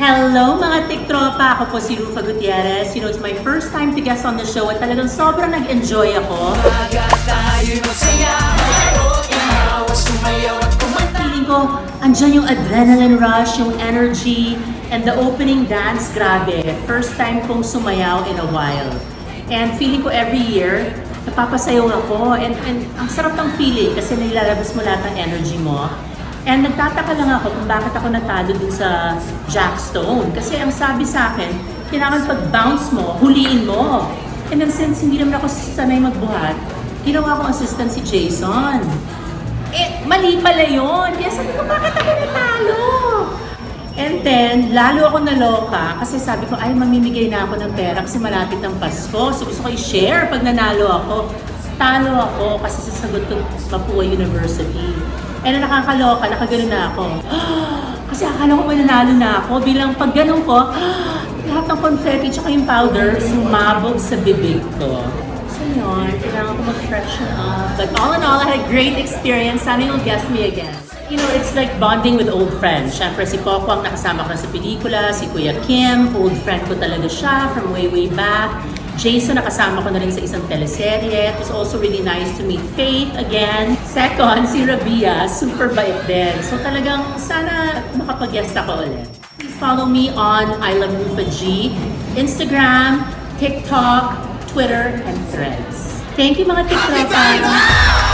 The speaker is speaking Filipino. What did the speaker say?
Hello mga tiktropa! Ako po si Rufa Gutierrez. You know, it's my first time to guest on the show at talagang sobrang nag-enjoy ako. Feeling ko, andyan yung adrenaline rush, yung energy, and the opening dance, grabe. First time kong sumayaw in a while. And feeling ko every year, napapasayaw ako. And ang sarap ng feeling kasi nilalabas mo lahat ng energy mo. And nagtataka lang ako kung bakit ako natalo dun sa Jack Stone. Kasi ang sabi sa akin, kailangan pag-bounce mo, huliin mo. And then since hindi naman ako sanay magbuhat, ginawa ko assistant si Jason. Eh, mali pala yun. Kaya sabi ko, bakit ako natalo? And then, lalo ako naloka kasi sabi ko, ay, mamimigay na ako ng pera kasi malapit ng Pasko. So gusto ko i-share pag nanalo ako. Talo ako kasi sasagot ko Papua University. And nakakaloka, nakagano na ako. Kasi akala ko may nanalo na ako. Bilang pag ganun ko, lahat ng confetti tsaka yung powder sumabog sa bibig ko. So yun, kailangan ko mag-freshen up. But all in all, I had a great experience. Sana you'll guest me again. You know, it's like bonding with old friends. Siyempre si Coco ang nakasama ko na sa pelikula, si Kuya Kim, old friend ko talaga siya from way, way back. Jason, nakasama ko na rin sa isang teleserye. It was also really nice to meet Faith again. Second, si Rabia, super bait din. So talagang sana makapag-guest ako ulit. Please follow me on I Love Rufa G, Instagram, TikTok, Twitter, and Threads. Thank you mga TikTok!